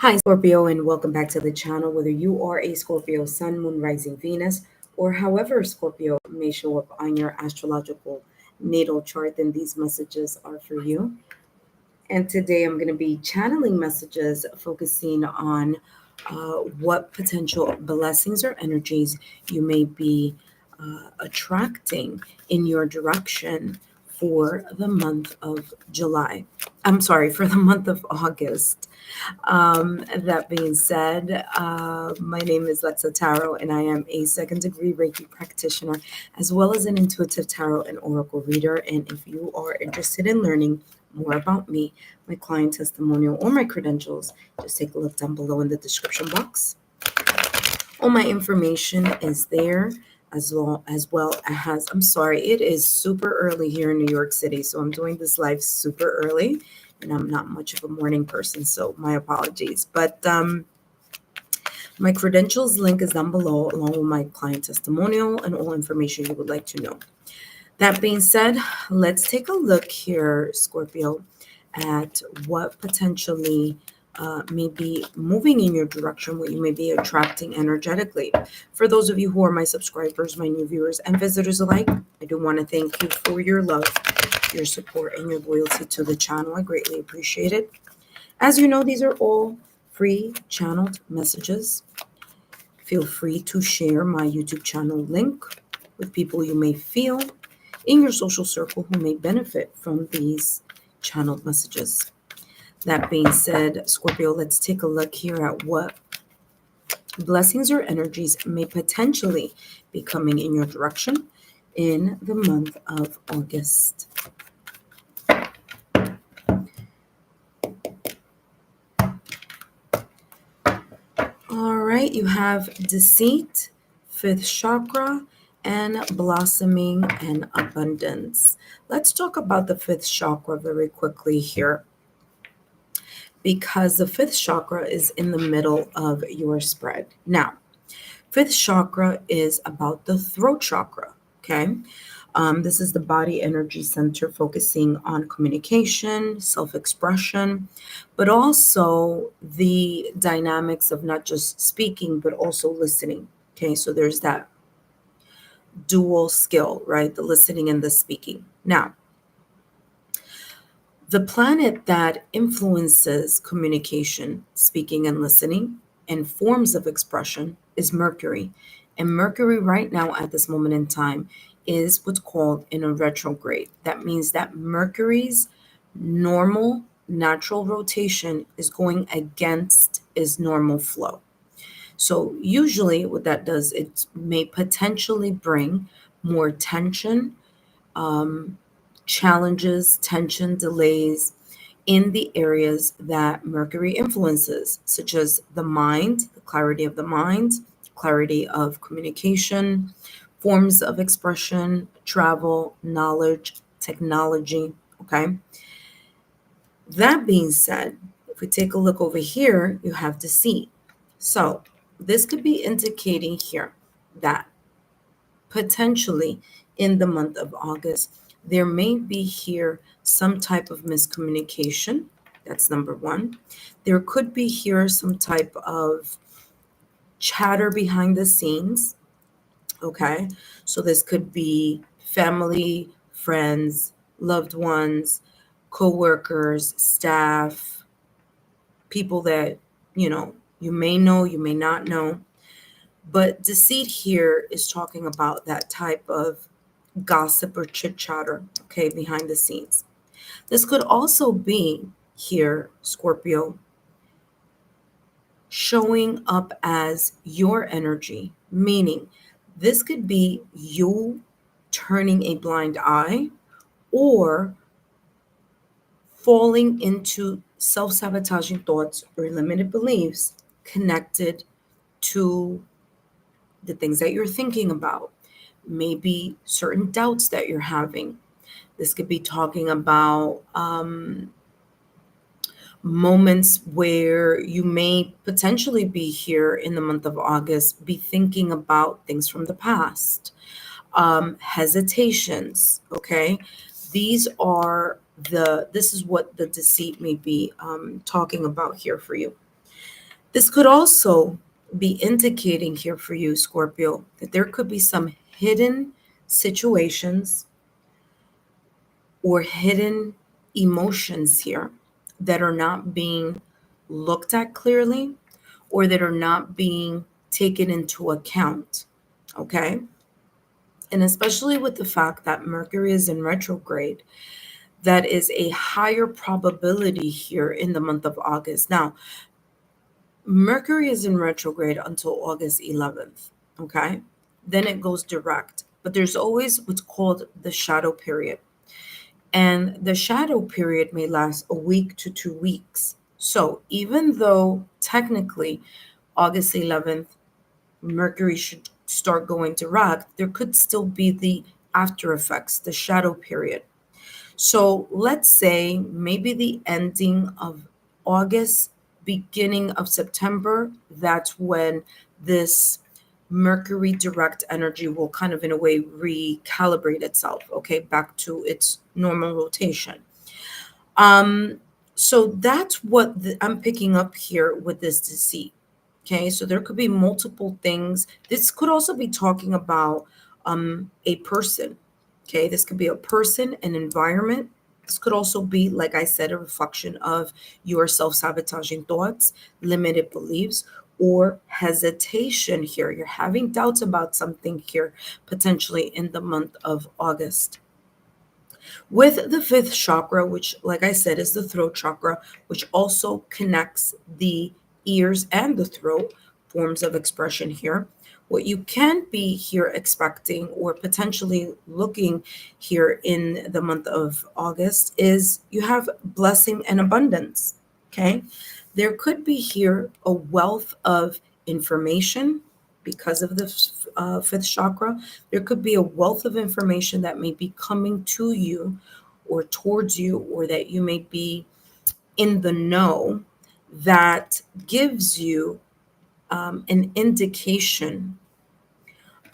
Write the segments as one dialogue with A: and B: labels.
A: Hi, Scorpio, and welcome back to the channel. Whether you are a Scorpio Sun, Moon, Rising, Venus, or however Scorpio may show up on your astrological natal chart, then these messages are for you. And today I'm going to be channeling messages focusing on what potential blessings or energies you may be attracting in your direction for the month of July. I'm sorry, for the month of August. That being said, my name is Lexa Tarot, and I am a second degree Reiki practitioner, as well as an intuitive tarot and oracle reader. And if you are interested in learning more about me, my client testimonial, or my credentials, just take a look down below in the description box. All my information is there as well as I'm sorry, it is super early here in New York City, so I'm doing this live super early, and I'm not much of a morning person, so my apologies. But my credentials link is down below, along with my client testimonial and all information you would like to know. That being said, let's take a look here, Scorpio, at what potentially may be moving in your direction, what you may be attracting energetically. For those of you who are my subscribers, my new viewers, and visitors alike, I do want to thank you for your love, your support, and your loyalty to the channel. I greatly appreciate it. As you know, these are all free channeled messages. Feel free to share my YouTube channel link with people you may feel in your social circle who may benefit from these channeled messages. That being said, Scorpio, let's take a look here at what blessings or energies may potentially be coming in your direction in the month of August. All right, you have deceit, fifth chakra, and blossoming and abundance. Let's talk about the fifth chakra very quickly here, because the fifth chakra is in the middle of your spread. Now, fifth chakra is about the throat chakra, okay? This is the body energy center focusing on communication, self expression, but also the dynamics of not just speaking, but also listening. Okay, so there's that dual skill, right? The listening and the speaking. Now, the planet that influences communication, speaking, and listening and forms of expression is Mercury. And Mercury, right now, at this moment in time, is what's called in a retrograde. That means that Mercury's normal, natural rotation is going against its normal flow. So, usually, what that does, it may potentially bring more tension, um, challenges, tension, delays in the areas that Mercury influences, such as the mind, the clarity of the mind, clarity of communication, forms of expression, travel, knowledge, technology. Okay. That being said, if we take a look over here, you have deceit. So this could be indicating here that potentially in the month of August, there may be here some type of miscommunication. That's number one. There could be here some type of chatter behind the scenes. Okay. So this could be family, friends, loved ones, co-workers, staff, people that, you may know, you may not know. But deceit here is talking about that type of gossip or chit chatter, okay, behind the scenes. This could also be here, Scorpio, showing up as your energy, meaning this could be you turning a blind eye or falling into self sabotaging thoughts or limited beliefs connected to the things that you're thinking about, maybe certain doubts that you're having. This could be talking about moments where you may potentially be here in the month of August, be thinking about things from the past, hesitations. Okay. This is what the deceit may be talking about here for you. This could also be indicating here for you, Scorpio, that there could be some hidden situations or hidden emotions here that are not being looked at clearly or that are not being taken into account. Okay. And especially with the fact that Mercury is in retrograde, that is a higher probability here in the month of August. Now, Mercury is in retrograde until August 11th. Okay. Then it goes direct. But there's always what's called the shadow period. And the shadow period may last a week to 2 weeks. So even though technically August 11th, Mercury should start going direct, there could still be the after effects, the shadow period. So let's say maybe the ending of August, beginning of September, that's when this Mercury direct energy will kind of, in a way, recalibrate itself, okay, back to its normal rotation. Um, so that's what I'm picking up here with this deceit. Okay, so there could be multiple things. This could also be talking about a person. Okay, this could be a person, an environment. This could also be, like I said, a reflection of your self sabotaging thoughts, limited beliefs, or hesitation here. You're having doubts about something here, potentially in the month of August. With the fifth chakra, which, like I said, is the throat chakra, which also connects the ears and the throat, forms of expression here. What you can be here expecting or potentially looking here in the month of August is you have blessing and abundance. Okay. There could be here a wealth of information because of the fifth chakra. There could be a wealth of information that may be coming to you or towards you, or that you may be in the know, that gives you an indication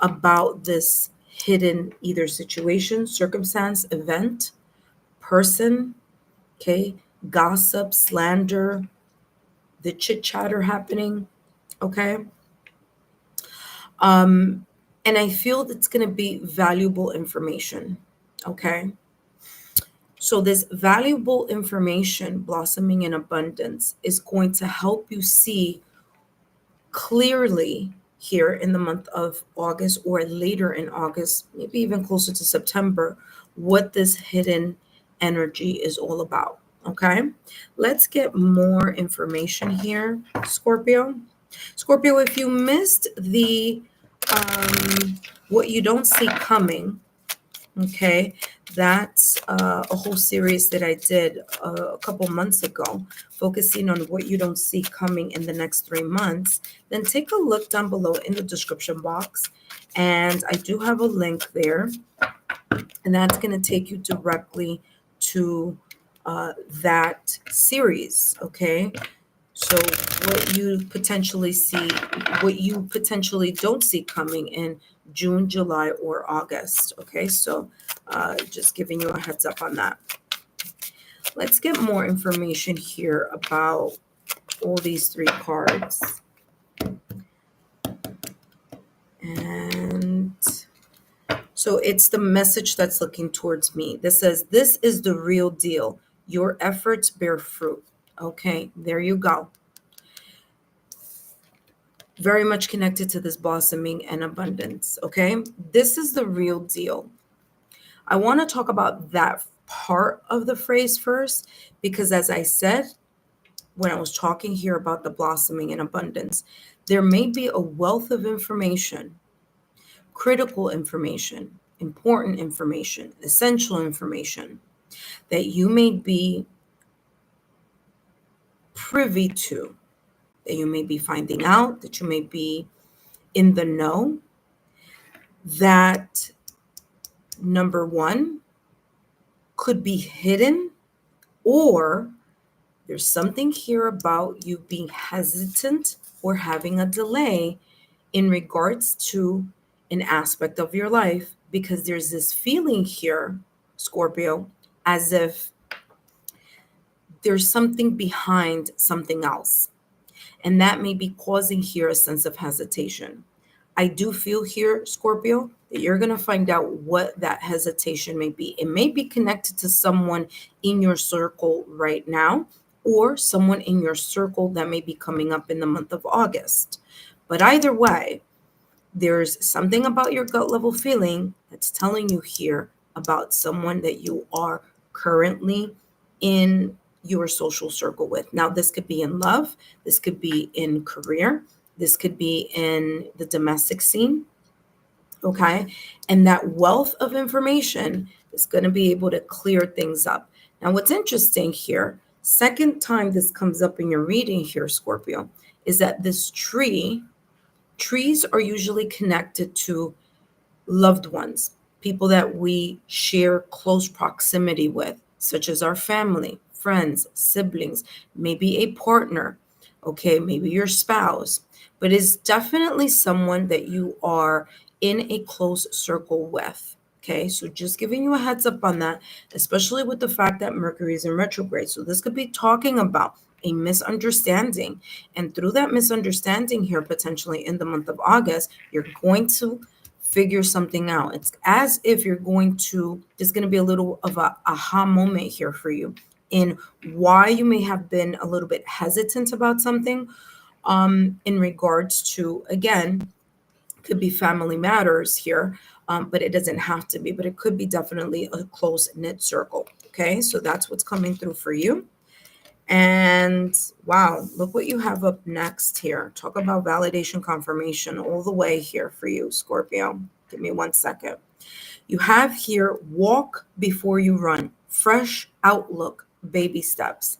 A: about this hidden either situation, circumstance, event, person, okay, gossip, slander, the chit chatter happening, okay. Um, and I feel that's going to be valuable information, okay. So, this valuable information, blossoming in abundance, is going to help you see clearly here in the month of August or later in August, maybe even closer to September, what this hidden energy is all about. Okay, let's get more information here, Scorpio. Scorpio, if you missed the what you don't see coming, okay, that's a whole series that I did a couple months ago, focusing on what you don't see coming in the next 3 months. Then take a look down below in the description box. And I do have a link there, and that's going to take you directly to that series, okay? So what you potentially see, what you potentially don't see coming in June, July, or August. Okay, so just giving you a heads up on that. Let's get more information here about all these three cards. And so it's the message that's looking towards me. This says, this is the real deal. Your efforts bear fruit. Okay, there you go. Very much connected to this blossoming and abundance. Okay, this is the real deal. I want to talk about that part of the phrase first, because as I said, when I was talking here about the blossoming and abundance, there may be a wealth of information, critical information, important information, essential information that you may be privy to, that you may be finding out, that you may be in the know, that number one could be hidden, or there's something here about you being hesitant or having a delay in regards to an aspect of your life, because there's this feeling here, Scorpio, as if there's something behind something else. And that may be causing here a sense of hesitation. I do feel here, Scorpio, that you're going to find out what that hesitation may be. It may be connected to someone in your circle right now, or someone in your circle that may be coming up in the month of August. But either way, there's something about your gut level feeling that's telling you here about someone that you are currently in your social circle with. Now, this could be in love, this could be in career, this could be in the domestic scene, okay? And that wealth of information is going to be able to clear things up. Now, what's interesting here, second time this comes up in your reading here, Scorpio, is that this trees are usually connected to loved ones, people that we share close proximity with, such as our family, friends, siblings, maybe a partner, okay, maybe your spouse, but it's definitely someone that you are in a close circle with. Okay, so just giving you a heads up on that, especially with the fact that Mercury is in retrograde. So this could be talking about a misunderstanding. And through that misunderstanding here, potentially in the month of August, you're going to figure something out. It's as if there's going to be a little of a aha moment here for you in why you may have been a little bit hesitant about something in regards to, again, could be family matters here, but it doesn't have to be, but it could be definitely a close knit circle. Okay, so that's what's coming through for you. And wow, look what you have up next here. Talk about validation confirmation all the way here for you, Scorpio. Give me 1 second. You have here walk before you run, fresh outlook, baby steps.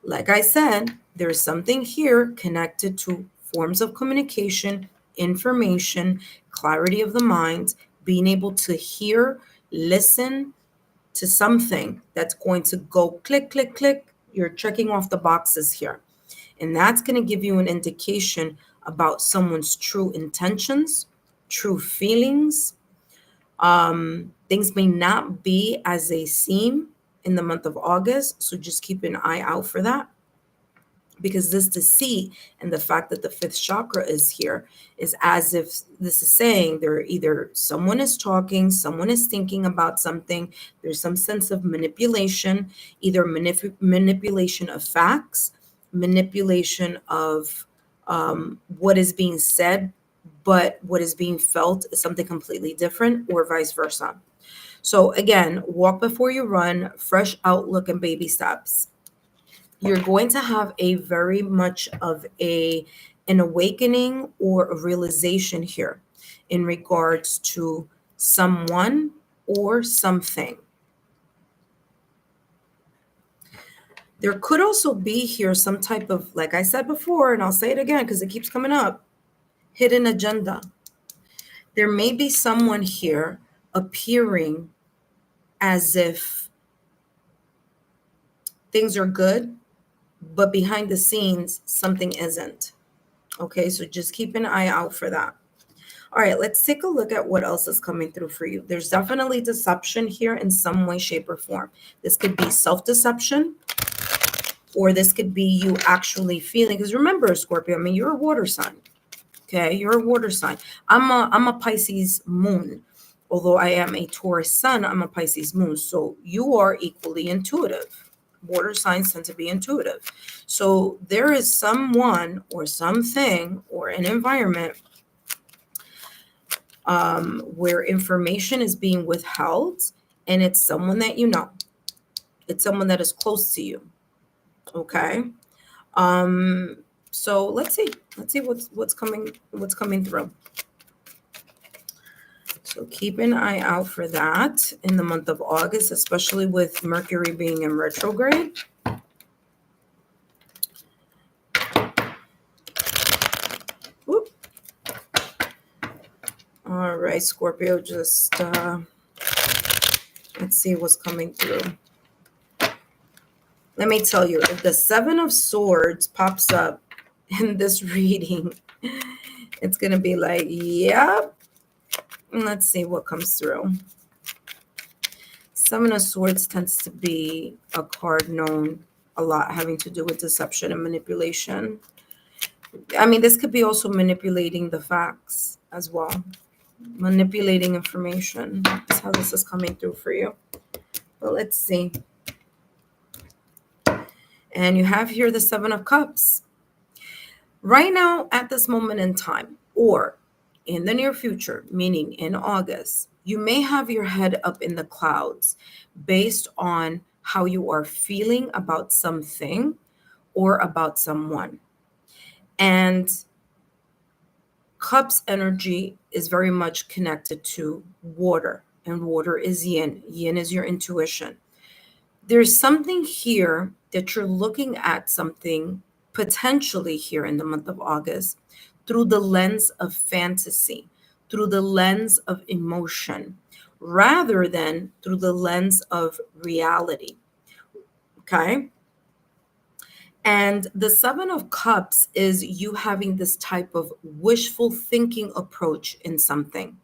A: Like I said, there's something here connected to forms of communication, information, clarity of the mind, being able to hear, listen to something that's going to go click, click, click. You're checking off the boxes here. And that's going to give you an indication about someone's true intentions, true feelings. Things may not be as they seem in the month of August. So just keep an eye out for that. Because this deceit and the fact that the fifth chakra is here is as if this is saying there either someone is talking, someone is thinking about something, there's some sense of manipulation, either manipulation of facts, manipulation of what is being said, but what is being felt is something completely different, or vice versa. So again, walk before you run, fresh outlook and baby steps. You're going to have a very much of an awakening or a realization here in regards to someone or something. There could also be here some type of, like I said before, and I'll say it again because it keeps coming up, hidden agenda. There may be someone here appearing as if things are good, but behind the scenes, something isn't. Okay, so just keep an eye out for that. All right, let's take a look at what else is coming through for you. There's definitely deception here in some way, shape, or form. This could be self-deception, or this could be you actually feeling, because remember, Scorpio, I mean, you're a water sign. Okay, you're a water sign. I'm a Pisces moon. Although I am a Taurus sun, I'm a Pisces moon. So you are equally intuitive. Water signs tend to be intuitive. So there is someone or something or an environment where information is being withheld, and it's someone that you know. It's someone that is close to you. Okay. So let's see what's coming through. So keep an eye out for that in the month of August, especially with Mercury being in retrograde. Whoop. All right, Scorpio, just let's see what's coming through. Let me tell you, if the Seven of Swords pops up in this reading, it's going to be like, yep. Let's see what comes through. Seven of Swords tends to be a card known a lot having to do with deception and manipulation. I mean, this could be also manipulating the facts as well. Manipulating information. That's how this is coming through for you. But let's see. And you have here the Seven of Cups. Right now, at this moment in time, or in the near future, meaning in August, you may have your head up in the clouds based on how you are feeling about something or about someone. And Cups energy is very much connected to water, and water is yin. Yin is your intuition. There's something here that you're looking at something potentially here in the month of August through the lens of fantasy, through the lens of emotion, rather than through the lens of reality. Okay. And the Seven of Cups is you having this type of wishful thinking approach in something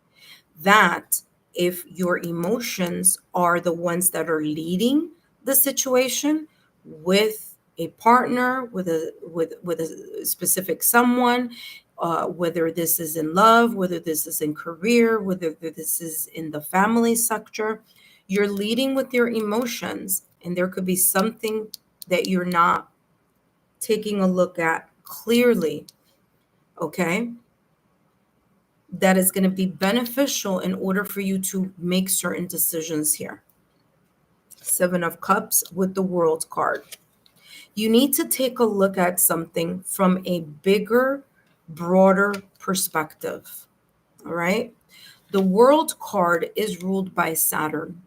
A: that if your emotions are the ones that are leading the situation with a partner, with a specific someone, whether this is in love, whether this is in career, whether this is in the family sector, you're leading with your emotions, and there could be something that you're not taking a look at clearly, okay, that is going to be beneficial in order for you to make certain decisions here. Seven of Cups with the World card. You need to take a look at something from a bigger, broader perspective, all right? The World card is ruled by Saturn,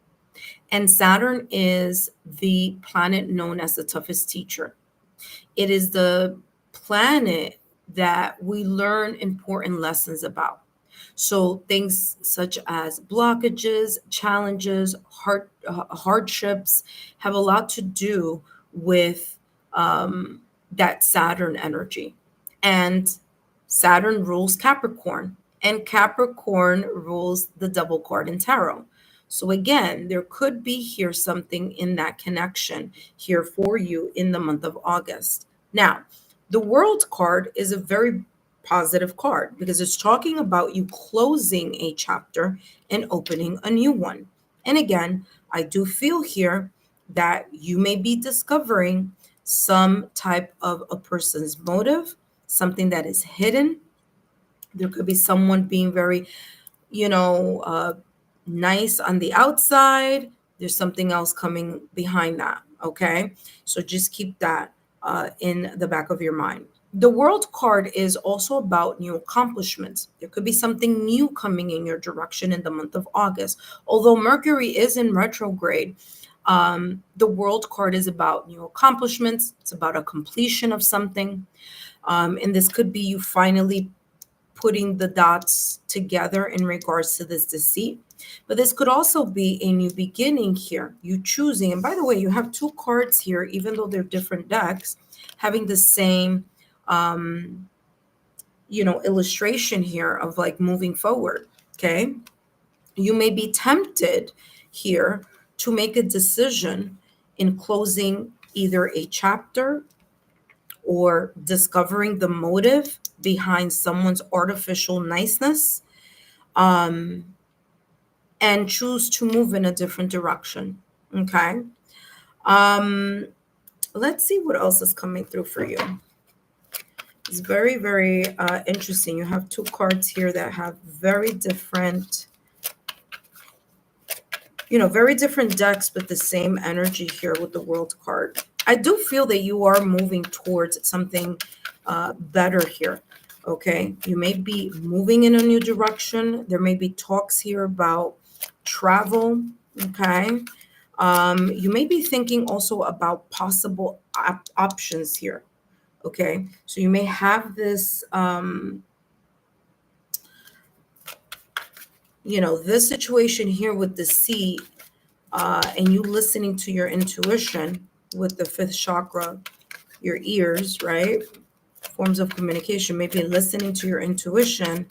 A: and Saturn is the planet known as the toughest teacher. It is the planet that we learn important lessons about. So things such as blockages, challenges, hardships have a lot to do with that Saturn energy. And Saturn rules Capricorn, and Capricorn rules the double card in tarot. So again, there could be here something in that connection here for you in the month of August. Now, the World card is a very positive card because it's talking about you closing a chapter and opening a new one. And again, I do feel here that you may be discovering some type of a person's motive, something that is hidden. There could be someone being very, you know, nice on the outside. There's something else coming behind that. Okay. So just keep that in the back of your mind. The World card is also about new accomplishments. There could be something new coming in your direction in the month of August. Although Mercury is in retrograde, the World card is about new accomplishments. It's about a completion of something. And this could be you finally putting the dots together in regards to this deceit. But this could also be a new beginning here, you choosing. And by the way, you have two cards here, even though they're different decks, having the same, illustration here of like moving forward. Okay. You may be tempted here to make a decision in closing either a chapter or discovering the motive behind someone's artificial niceness, and choose to move in a different direction. Okay. Let's see what else is coming through for you. It's very, very interesting. You have two cards here that have very different, very different decks, but the same energy here with the World card. I do feel that you are moving towards something better here. Okay. You may be moving in a new direction. There may be talks here about travel. Okay. You may be thinking also about possible options here. Okay. So you may have this, this situation here with the sea, and you listening to your intuition with the fifth chakra, your ears, right? Forms of communication, maybe listening to your intuition.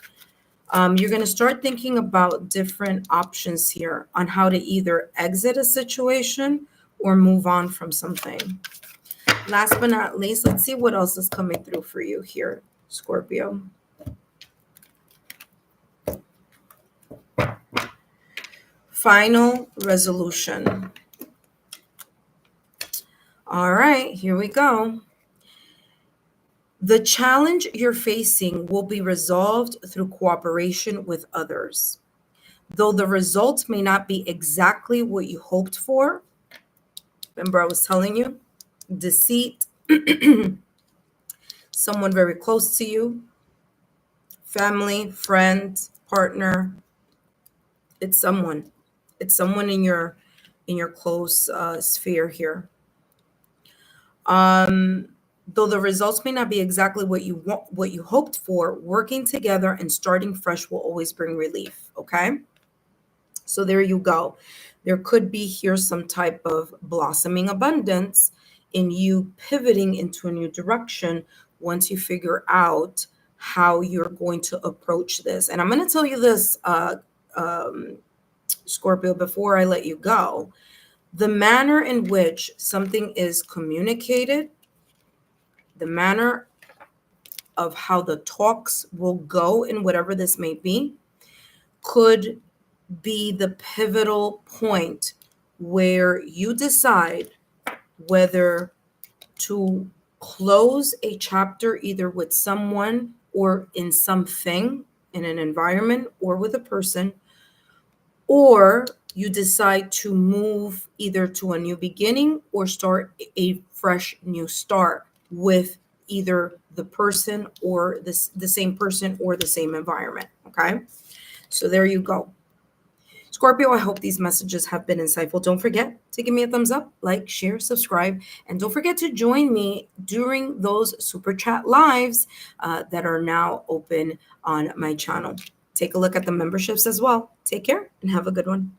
A: You're going to start thinking about different options here on how to either exit a situation or move on from something. Last but not least, let's see what else is coming through for you here Scorpio. Final resolution. All right, here we go. The challenge you're facing will be resolved through cooperation with others. Though the results may not be exactly what you hoped for, remember I was telling you, deceit, someone very close to you, family, friend, partner, it's someone. It's someone in your close sphere here. Though the results may not be exactly what you want, what you hoped for, working together and starting fresh will always bring relief. Okay. So there you go. There could be here some type of blossoming abundance in you pivoting into a new direction once you figure out how you're going to approach this. And I'm going to tell you this, Scorpio, before I let you go. The manner in which something is communicated, the manner of how the talks will go in whatever this may be, could be the pivotal point where you decide whether to close a chapter either with someone or in something, in an environment or with a person, or you decide to move either to a new beginning or start a fresh new start with either the person or the same person or the same environment. Okay. So there you go. Scorpio, I hope these messages have been insightful. Don't forget to give me a thumbs up, like, share, subscribe, and don't forget to join me during those super chat lives that are now open on my channel. Take a look at the memberships as well. Take care and have a good one.